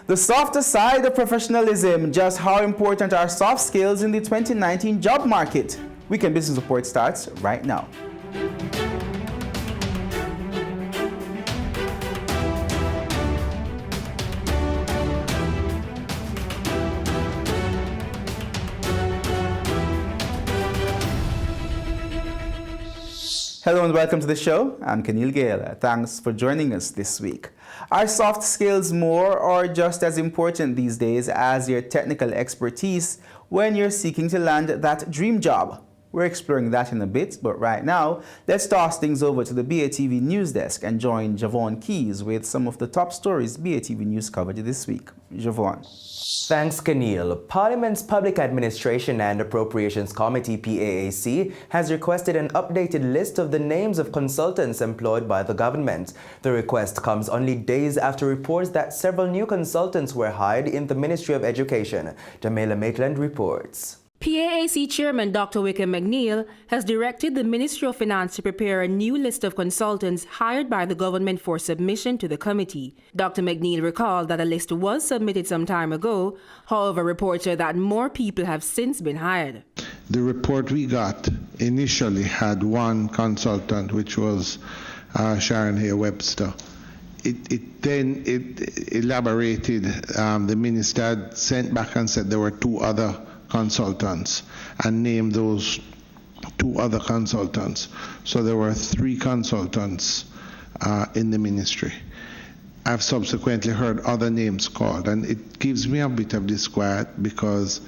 The softer side of professionalism, just how important are soft skills in the 2019 job market? Weekend Business Report starts right now. Hello and welcome to the show. I'm Kenil Gale. Thanks for joining us this week. Are soft skills more or just as important these days as your technical expertise when you're seeking to land that dream job? We're exploring that in a bit, but right now, let's toss things over to the BATV News Desk and join Javon Keys with some of the top stories BATV News covered this week. Javon. Thanks, Kenil. Parliament's Public Administration and Appropriations Committee, PAAC, has requested an updated list of the names of consultants employed by the government. The request comes only days after reports that several new consultants were hired in the Ministry of Education. Jamila Maitland reports. PAAC Chairman Dr. Wickham McNeil has directed the Ministry of Finance to prepare a new list of consultants hired by the government for submission to the committee. Dr. McNeil recalled that a list was submitted some time ago. However, reports are that more people have since been hired. The report we got initially had one consultant, which was Sharon Hay Webster. It then elaborated. The minister had sent back and said there were two other consultants and named those two other consultants. So there were three consultants in the ministry. I've subsequently heard other names called, and it gives me a bit of disquiet because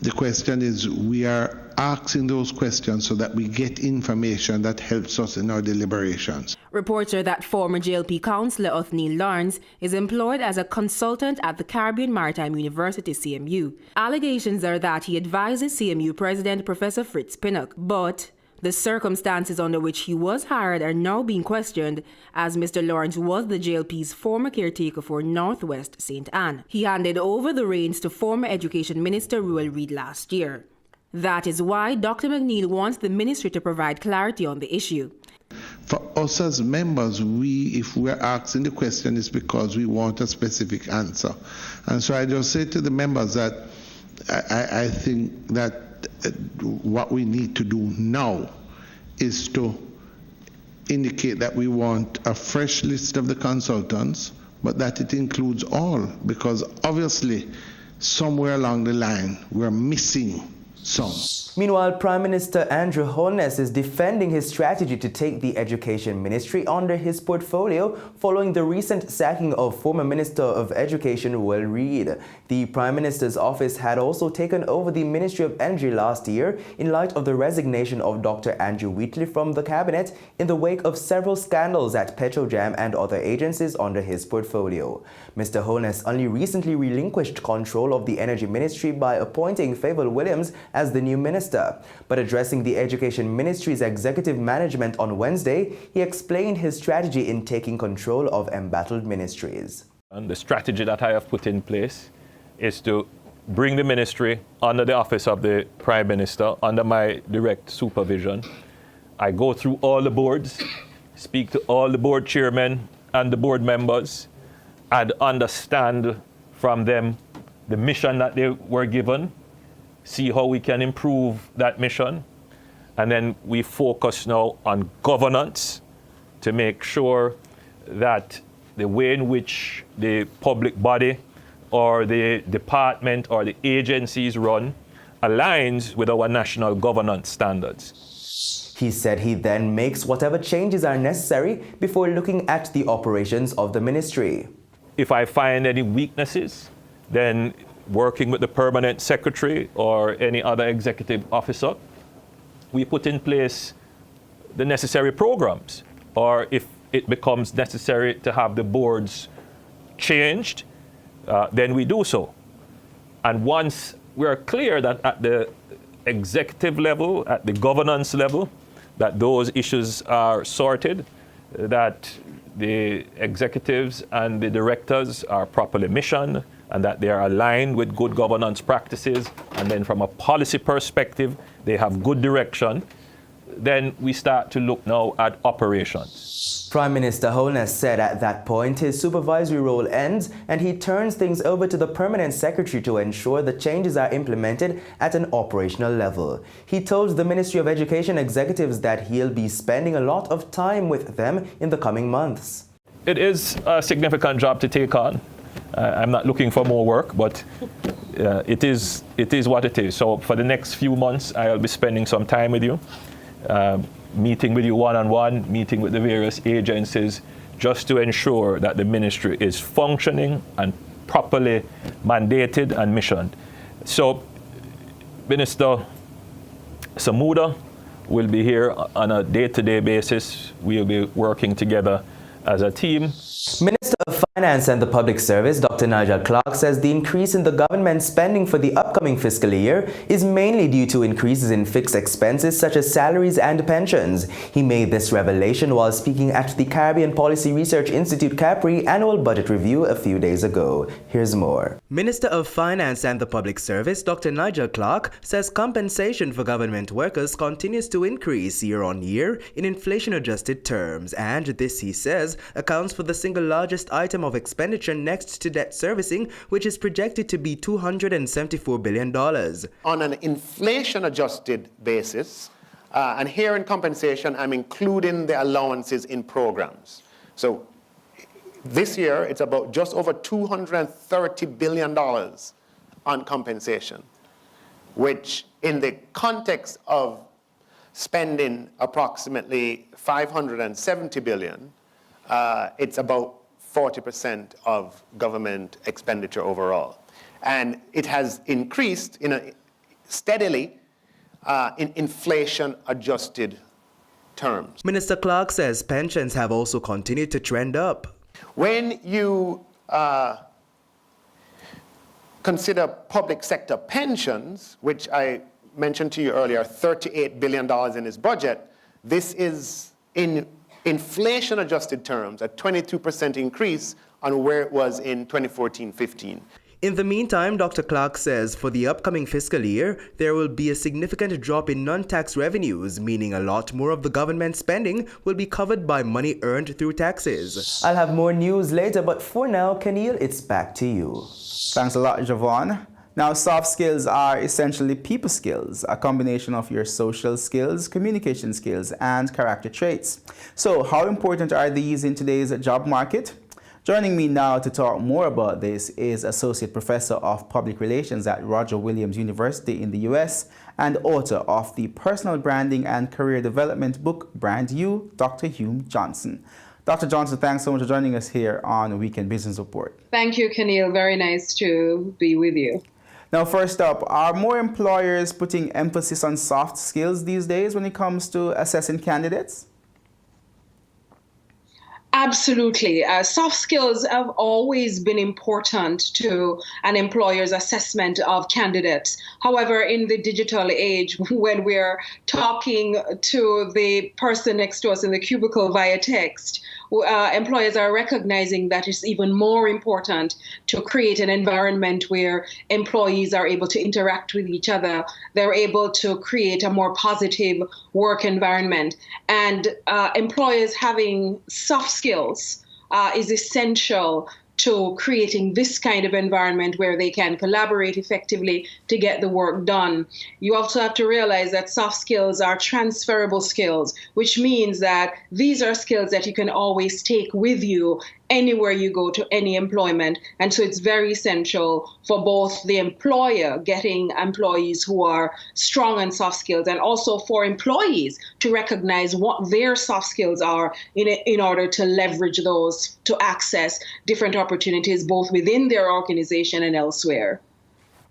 the question is, we are asking those questions so that we get information that helps us in our deliberations. Reports are that former JLP councillor Othniel Lawrence is employed as a consultant at the Caribbean Maritime University, CMU. Allegations are that he advises CMU President Professor Fritz Pinnock, but the circumstances under which he was hired are now being questioned, as Mr. Lawrence was the JLP's former caretaker for Northwest St. Anne. He handed over the reins to former Education Minister Ruel Reid last year. That is why Dr. McNeil wants the ministry to provide clarity on the issue. For us as members, if we're asking the question, it's because we want a specific answer. And so I just say to the members that I think that what we need to do now is to indicate that we want a fresh list of the consultants, but that it includes all, because obviously somewhere along the line we're missing some. Meanwhile, Prime Minister Andrew Holness is defending his strategy to take the Education Ministry under his portfolio following the recent sacking of former Minister of Education Ruel Reid. The Prime Minister's office had also taken over the Ministry of Energy last year in light of the resignation of Dr. Andrew Wheatley from the cabinet in the wake of several scandals at Petrojam and other agencies under his portfolio. Mr. Holness only recently relinquished control of the Energy Ministry by appointing Favour Williams as the new minister. But addressing the Education Ministry's executive management on Wednesday, he explained his strategy in taking control of embattled ministries. And the strategy that I have put in place is to bring the ministry under the office of the Prime Minister, under my direct supervision. I go through all the boards, speak to all the board chairmen and the board members, and understand from them the mission that they were given, see how we can improve that mission. And then we focus now on governance to make sure that the way in which the public body or the department or the agencies run aligns with our national governance standards. He said he then makes whatever changes are necessary before looking at the operations of the ministry. If I find any weaknesses, then working with the permanent secretary or any other executive officer, we put in place the necessary programs. Or if it becomes necessary to have the boards changed, then we do so. And once we are clear that at the executive level, at the governance level, that those issues are sorted, that the executives and the directors are properly missioned, and that they are aligned with good governance practices, and then from a policy perspective, they have good direction, then we start to look now at operations. Prime Minister Holness said at that point his supervisory role ends and he turns things over to the Permanent Secretary to ensure the changes are implemented at an operational level. He told the Ministry of Education executives that he'll be spending a lot of time with them in the coming months. It is a significant job to take on. I'm not looking for more work, but it is what it is. So for the next few months, I'll be spending some time with you, meeting with you one-on-one, meeting with the various agencies, just to ensure that the ministry is functioning and properly mandated and missioned. So Minister Samuda will be here on a day-to-day basis. We'll be working together as a team. Minister of Finance and the Public Service, Dr. Nigel Clark, says the increase in the government spending for the upcoming fiscal year is mainly due to increases in fixed expenses such as salaries and pensions. He made this revelation while speaking at the Caribbean Policy Research Institute Capri annual budget review a few days ago. Here's more. Minister of Finance and the Public Service, Dr. Nigel Clark, says compensation for government workers continues to increase year on year in inflation-adjusted terms, and this, he says, accounts for the single largest item of expenditure next to debt servicing, which is projected to be $274 billion. On an inflation-adjusted basis, and here in compensation, I'm including the allowances in programs. So this year, it's about just over $230 billion on compensation, which in the context of spending approximately $570 billion, it's about 40% of government expenditure overall. And it has increased steadily in inflation-adjusted terms. Minister Clark says pensions have also continued to trend up. When you consider public sector pensions, which I mentioned to you earlier, $38 billion in his budget, this is in inflation-adjusted terms, a 22% increase on where it was in 2014-15. In the meantime, Dr. Clark says for the upcoming fiscal year, there will be a significant drop in non-tax revenues, meaning a lot more of the government spending will be covered by money earned through taxes. I'll have more news later, but for now, Keneal, it's back to you. Thanks a lot, Javon. Now, soft skills are essentially people skills, a combination of your social skills, communication skills, and character traits. So, how important are these in today's job market? Joining me now to talk more about this is Associate Professor of Public Relations at Roger Williams University in the US and author of the Personal Branding and Career Development book, Brand You, Dr. Hume Johnson. Dr. Johnson, thanks so much for joining us here on Weekend Business Report. Thank you, Keneal. Very nice to be with you. Now, first up, are more employers putting emphasis on soft skills these days when it comes to assessing candidates? Absolutely. Soft skills have always been important to an employer's assessment of candidates. However, in the digital age, when we're talking to the person next to us in the cubicle via text, employers are recognizing that it's even more important to create an environment where employees are able to interact with each other. They're able to create a more positive work environment. And employers having soft skills is essential to creating this kind of environment where they can collaborate effectively to get the work done. You also have to realize that soft skills are transferable skills, which means that these are skills that you can always take with you anywhere you go to any employment. And so it's very essential for both the employer getting employees who are strong on soft skills and also for employees to recognize what their soft skills are in order to leverage those to access different opportunities both within their organization and elsewhere.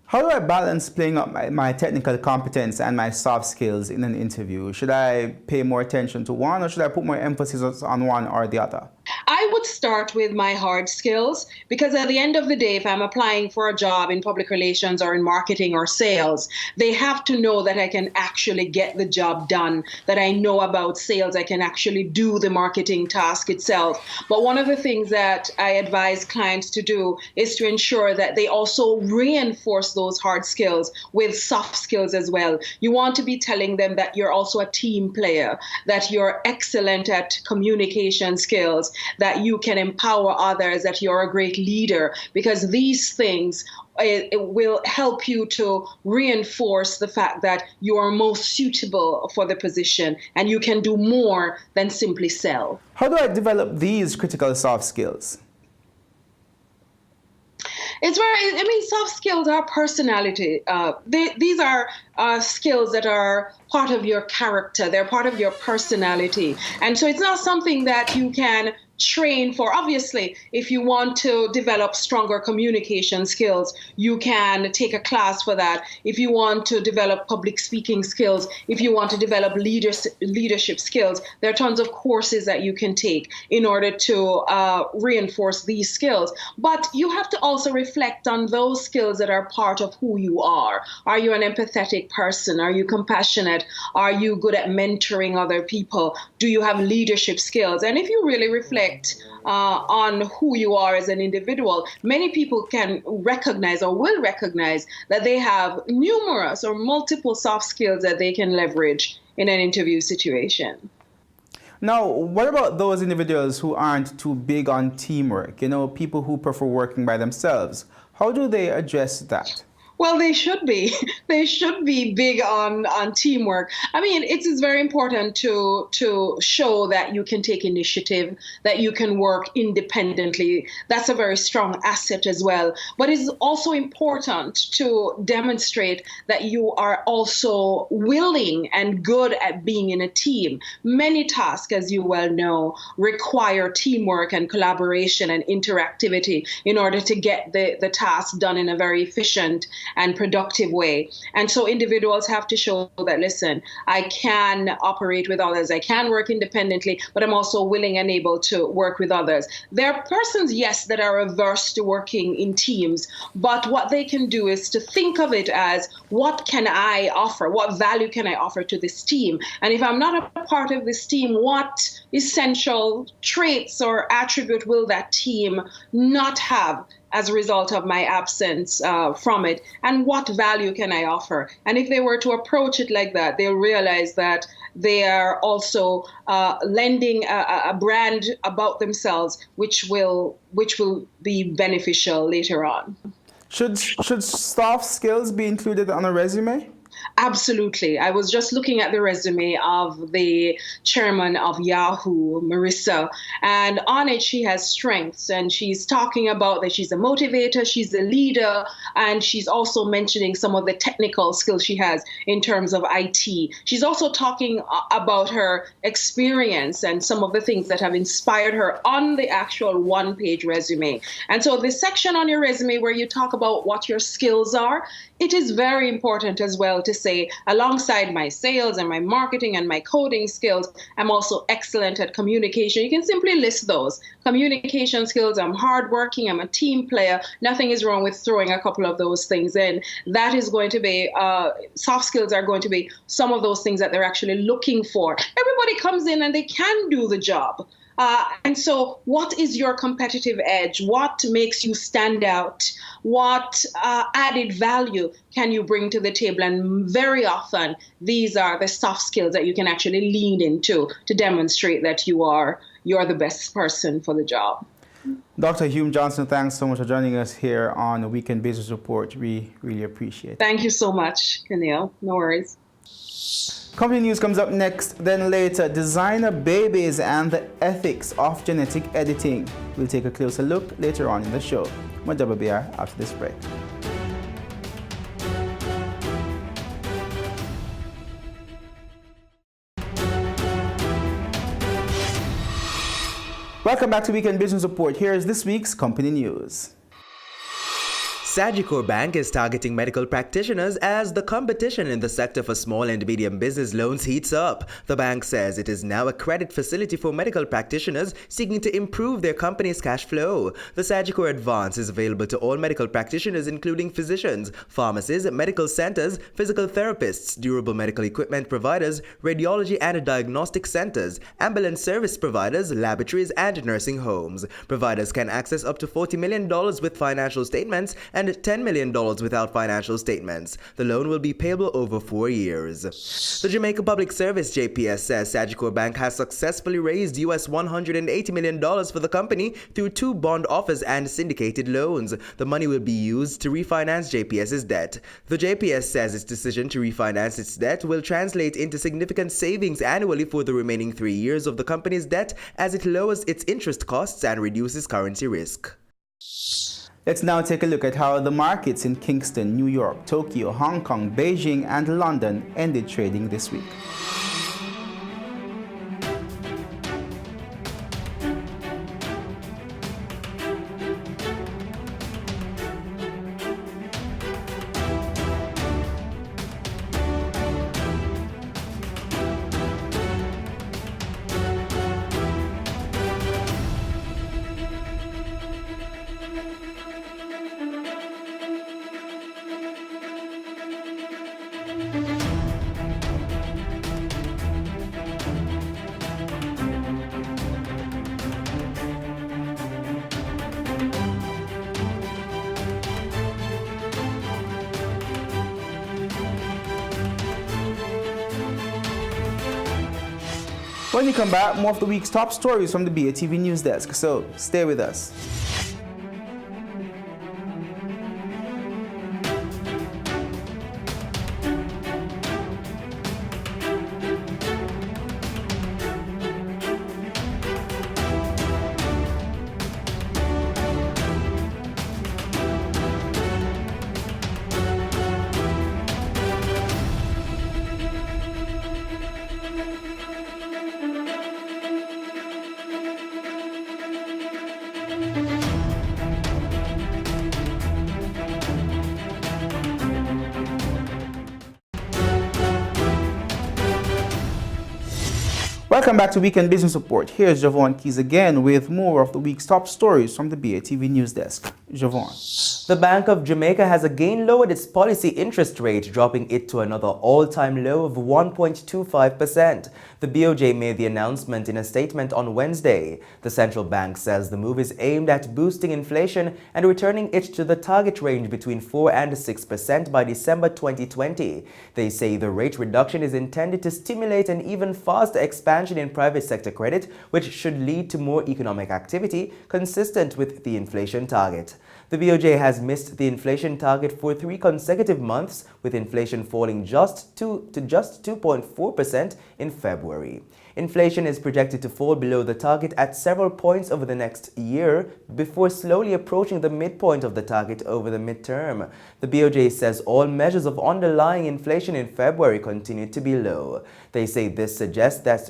How do I balance playing up my technical competence and my soft skills in an interview? Should I pay more attention to one or should I put more emphasis on one or the other? I would start with my hard skills, because at the end of the day, if I'm applying for a job in public relations or in marketing or sales, they have to know that I can actually get the job done, that I know about sales, I can actually do the marketing task itself. But one of the things that I advise clients to do is to ensure that they also reinforce those hard skills with soft skills as well. You want to be telling them that you're also a team player, that you're excellent at communication skills, that you can empower others, that you're a great leader, because these things it will help you to reinforce the fact that you are most suitable for the position and you can do more than simply sell. How do I develop these critical soft skills? It's very, soft skills are personality. These are skills that are part of your character. They're part of your personality. And so it's not something that you can train for. Obviously, if you want to develop stronger communication skills, you can take a class for that. If you want to develop public speaking skills, if you want to develop leadership skills, there are tons of courses that you can take in order to reinforce these skills. But you have to also reflect on those skills that are part of who you are. Are you an empathetic person? Are you compassionate? Are you good at mentoring other people? Do you have leadership skills? And if you really reflect on who you are as an individual, many people can recognize or will recognize that they have numerous or multiple soft skills that they can leverage in an interview situation. Now, what about those individuals who aren't too big on teamwork? People who prefer working by themselves. How do they address that? Well, they should be. They should be big on teamwork. It is very important to show that you can take initiative, that you can work independently. That's a very strong asset as well. But it's also important to demonstrate that you are also willing and good at being in a team. Many tasks, as you well know, require teamwork and collaboration and interactivity in order to get the task done in a very efficient and productive way. And so individuals have to show that, listen, I can operate with others, I can work independently, but I'm also willing and able to work with others. There are persons, yes, that are averse to working in teams, but what they can do is to think of it as, what can I offer? What value can I offer to this team? And if I'm not a part of this team, what essential traits or attribute will that team not have as a result of my absence from it, and what value can I offer? And if they were to approach it like that, they'll realize that they are also lending a brand about themselves, which will be beneficial later on. Should soft skills be included on a resume? Absolutely. I was just looking at the resume of the chairman of Yahoo, Marissa, and on it she has strengths, and she's talking about that she's a motivator, she's a leader, and she's also mentioning some of the technical skills she has in terms of IT. She's also talking about her experience and some of the things that have inspired her on the actual one-page resume. And so this section on your resume where you talk about what your skills are, it is very important as well to say, alongside my sales and my marketing and my coding skills, I'm also excellent at communication. You can simply list those. Communication skills, I'm hardworking, I'm a team player. Nothing is wrong with throwing a couple of those things in. That is going to be, soft skills are going to be some of those things that they're actually looking for. Everybody comes in and they can do the job. And so what is your competitive edge? What makes you stand out? What added value can you bring to the table? And very often, these are the soft skills that you can actually lean into to demonstrate that you're the best person for the job. Dr. Hume Johnson, thanks so much for joining us here on the Weekend Business Report. We really appreciate it. Thank you so much, Keneal. No worries. Company news comes up next, then later, designer babies and the ethics of genetic editing. We'll take a closer look later on in the show. More WBR after this break. Welcome back to Weekend Business Report. Here is this week's company news. Sagicor Bank is targeting medical practitioners as the competition in the sector for small and medium business loans heats up. The bank says it is now a credit facility for medical practitioners seeking to improve their company's cash flow. The Sagicor Advance is available to all medical practitioners including physicians, pharmacies, medical centers, physical therapists, durable medical equipment providers, radiology and diagnostic centers, ambulance service providers, laboratories, and nursing homes. Providers can access up to $40 million with financial statements and $10 million without financial statements. The loan will be payable over 4 years. The Jamaica Public Service JPS says Sagicor Bank has successfully raised US $180 million for the company through 2 bond offers and syndicated loans. The money will be used to refinance JPS's debt. The JPS says its decision to refinance its debt will translate into significant savings annually for the remaining 3 years of the company's debt as it lowers its interest costs and reduces currency risk. Let's now take a look at how the markets in Kingston, New York, Tokyo, Hong Kong, Beijing, and London ended trading this week. When we come back, more of the week's top stories from the BATV News Desk, so stay with us. Welcome back to Weekend Business Report. Here's Javon Keys again with more of the week's top stories from the BATV News Desk. Javon. The Bank of Jamaica has again lowered its policy interest rate, dropping it to another all-time low of 1.25%. The BOJ made the announcement in a statement on Wednesday. The central bank says the move is aimed at boosting inflation and returning it to the target range between 4 and 6% by December 2020. They say the rate reduction is intended to stimulate an even faster expansion in private sector credit, which should lead to more economic activity consistent with the inflation target. The BOJ has missed the inflation target for 3 consecutive months, with inflation falling to just 2.4% in February. Inflation is projected to fall below the target at several points over the next year before slowly approaching the midpoint of the target over the midterm. The BOJ says all measures of underlying inflation in February continue to be low. They say this suggests that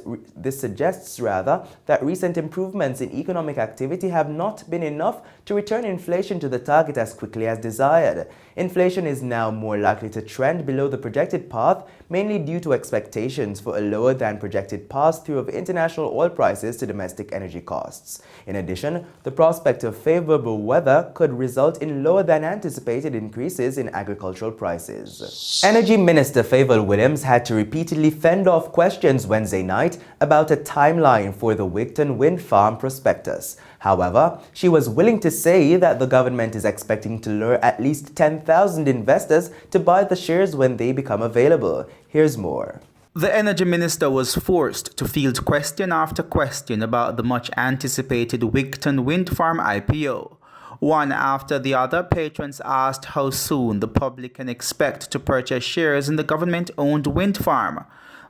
recent improvements in economic activity have not been enough to return inflation to the target as quickly as desired. Inflation is now more likely to trend below the projected path, mainly due to expectations for a lower than projected pass-through of international oil prices to domestic energy costs. In addition, the prospect of favorable weather could result in lower than anticipated increases in agricultural prices. Energy Minister Favour Williams had to repeatedly fend off questions Wednesday night about a timeline for the Wigton Wind Farm prospectus. However, she was willing to say that the government is expecting to lure at least 10,000 investors to buy the shares when they become available. Here's more. The Energy Minister was forced to field question after question about the much-anticipated Wigton Wind Farm IPO. One after the other, patrons asked how soon the public can expect to purchase shares in the government-owned wind farm.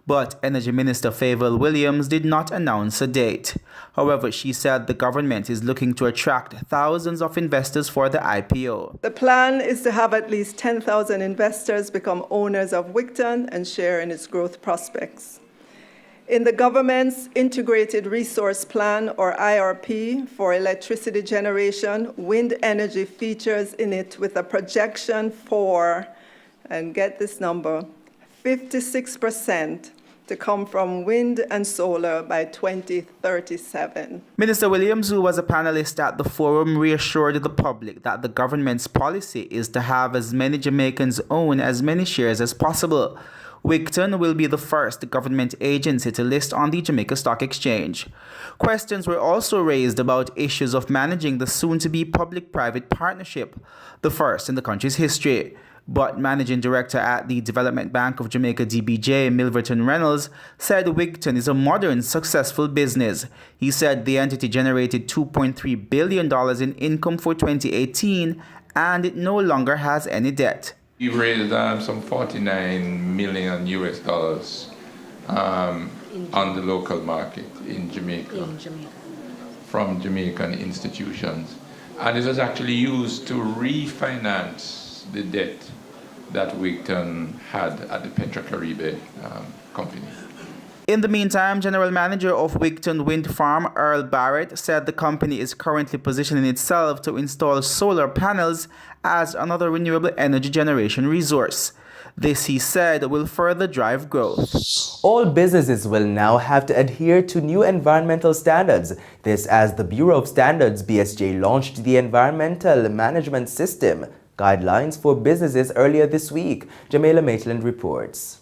But Energy Minister Favour Williams did not announce a date. However, she said the government is looking to attract thousands of investors for the IPO. The plan is to have at least 10,000 investors become owners of Wigton and share in its growth prospects. In the government's Integrated Resource Plan, or IRP, for electricity generation, wind energy features in it with a projection for, and get this number, 56% to come from wind and solar by 2037. Minister Williams, who was a panelist at the forum, reassured the public that the government's policy is to have as many Jamaicans own as many shares as possible. Wigton will be the first government agency to list on the Jamaica Stock Exchange. Questions were also raised about issues of managing the soon-to-be public-private partnership, the first in the country's history. But Managing Director at the Development Bank of Jamaica, DBJ, Milverton Reynolds, said Wigton is a modern, successful business. He said the entity generated $2.3 billion in income for 2018 and it no longer has any debt. We've raised some 49 million US dollars on the local market in Jamaica, from Jamaican institutions. And it was actually used to refinance the debt that Wigton had at the Petrocaribe company. In the meantime, General Manager of Wigton Wind Farm, Earl Barrett, said the company is currently positioning itself to install solar panels as another renewable energy generation resource. This, he said, will further drive growth. All businesses will now have to adhere to new environmental standards. This as the Bureau of Standards, BSJ, launched the Environmental Management System guidelines for businesses earlier this week. Jamila Maitland reports.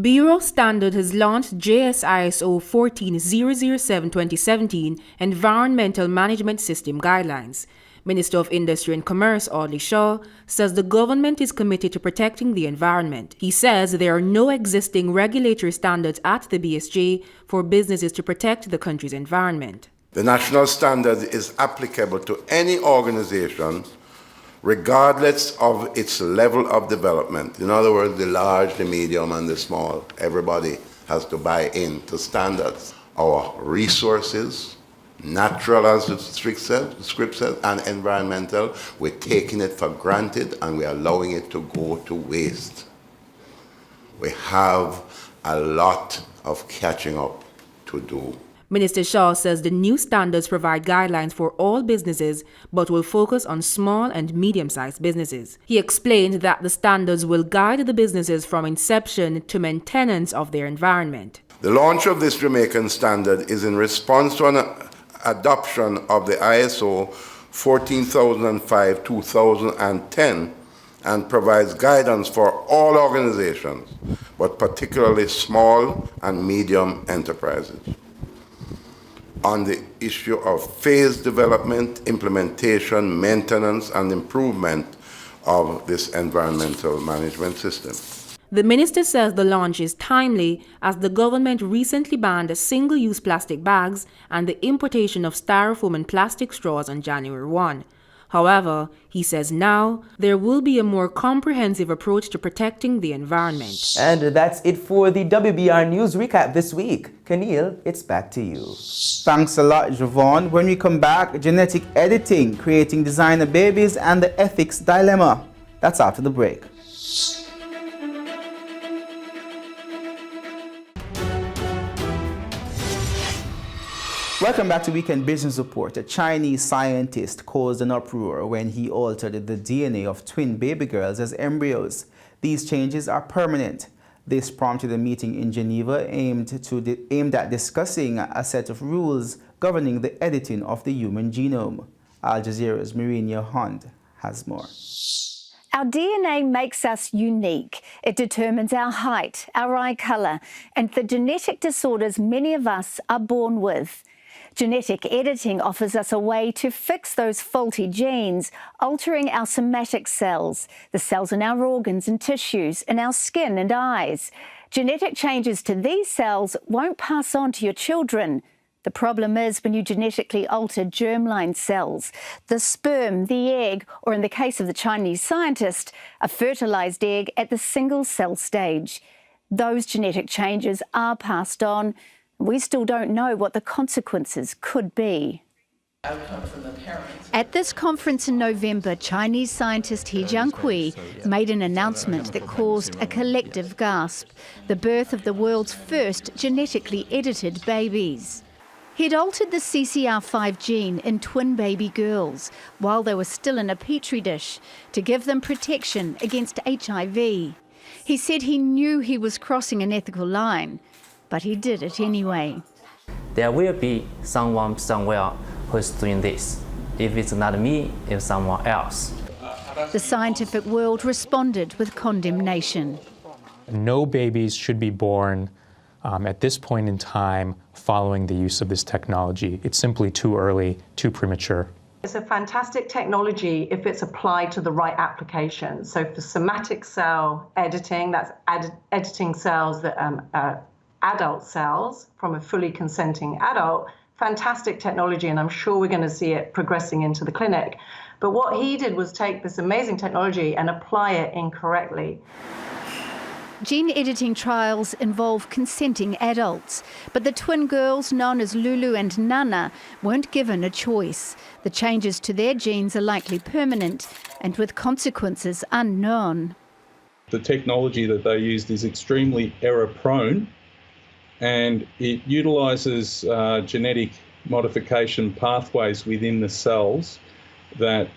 Bureau Standard has launched JSISO 14007-2017 Environmental Management System Guidelines. Minister of Industry and Commerce Audley Shaw says the government is committed to protecting the environment. He says there are no existing regulatory standards at the BSJ for businesses to protect the country's environment. The national standard is applicable to any organization regardless of its level of development. In other words, the large, the medium, and the small. Everybody has to buy into standards. Our resources, natural as the script says, and environmental, we're taking it for granted and we're allowing it to go to waste. We have a lot of catching up to do. Minister Shaw says the new standards provide guidelines for all businesses but will focus on small and medium-sized businesses. He explained that the standards will guide the businesses from inception to maintenance of their environment. The launch of this Jamaican standard is in response to an adoption of the ISO 14005-2010 and provides guidance for all organizations, but particularly small and medium enterprises, on the issue of phased development, implementation, maintenance, and improvement of this environmental management system. The minister says the launch is timely as the government recently banned single-use plastic bags and the importation of styrofoam and plastic straws on January 1. However, he says now there will be a more comprehensive approach to protecting the environment. And that's it for the WBR News Recap this week. Keneal, it's back to you. Thanks a lot, Javon. When we come back, genetic editing, creating designer babies, and the ethics dilemma. That's after the break. Welcome back to Weekend Business Report. A Chinese scientist caused an uproar when he altered the DNA of twin baby girls as embryos. These changes are permanent. This prompted a meeting in Geneva aimed at discussing a set of rules governing the editing of the human genome. Al Jazeera's Marinia Hunt has more. Our DNA makes us unique. It determines our height, our eye colour, and the genetic disorders many of us are born with. Genetic editing offers us a way to fix those faulty genes, altering our somatic cells, the cells in our organs and tissues, in our skin and eyes. Genetic changes to these cells won't pass on to your children. The problem is when you genetically alter germline cells, the sperm, the egg, or in the case of the Chinese scientist, a fertilized egg at the single cell stage. Those genetic changes are passed on. We still don't know what the consequences could be. At this conference in November, Chinese scientist He Jiankui made an announcement that caused a collective gasp: the birth of the world's first genetically edited babies. He'd altered the CCR5 gene in twin baby girls while they were still in a petri dish to give them protection against HIV. He said he knew he was crossing an ethical line, but he did it anyway. There will be someone somewhere who's doing this. If it's not me, it's someone else. The scientific world responded with condemnation. No babies should be born at this point in time following the use of this technology. It's simply too early, too premature. It's a fantastic technology if it's applied to the right application. So for somatic cell editing, that's editing cells that are adult cells from a fully consenting adult, fantastic technology, and I'm sure we're going to see it progressing into the clinic. But what he did was take this amazing technology and apply it incorrectly. Gene editing trials involve consenting adults, but the twin girls known as Lulu and Nana weren't given a choice. The changes to their genes are likely permanent and with consequences unknown. The technology that they used is extremely error-prone, and it utilises genetic modification pathways within the cells that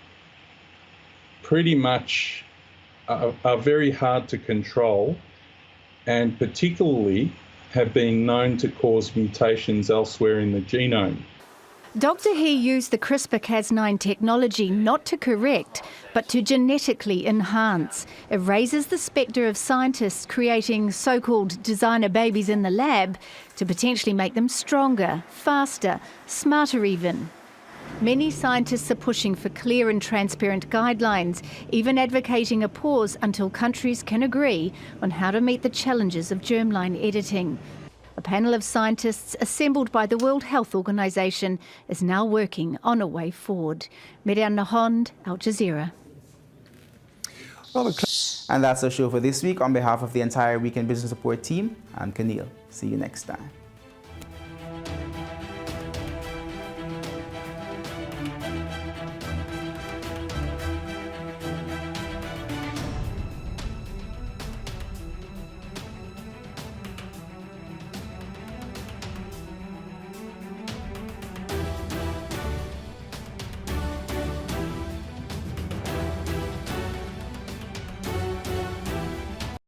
pretty much are very hard to control, and particularly have been known to cause mutations elsewhere in the genome. Dr. He used the CRISPR-Cas9 technology not to correct, but to genetically enhance. It raises the spectre of scientists creating so-called designer babies in the lab to potentially make them stronger, faster, smarter even. Many scientists are pushing for clear and transparent guidelines, even advocating a pause until countries can agree on how to meet the challenges of germline editing. A panel of scientists assembled by the World Health Organization is now working on a way forward. Miriam Nahond, Al Jazeera. And that's our show for this week. On behalf of the entire Weekend Business Report team, I'm Keneal. See you next time.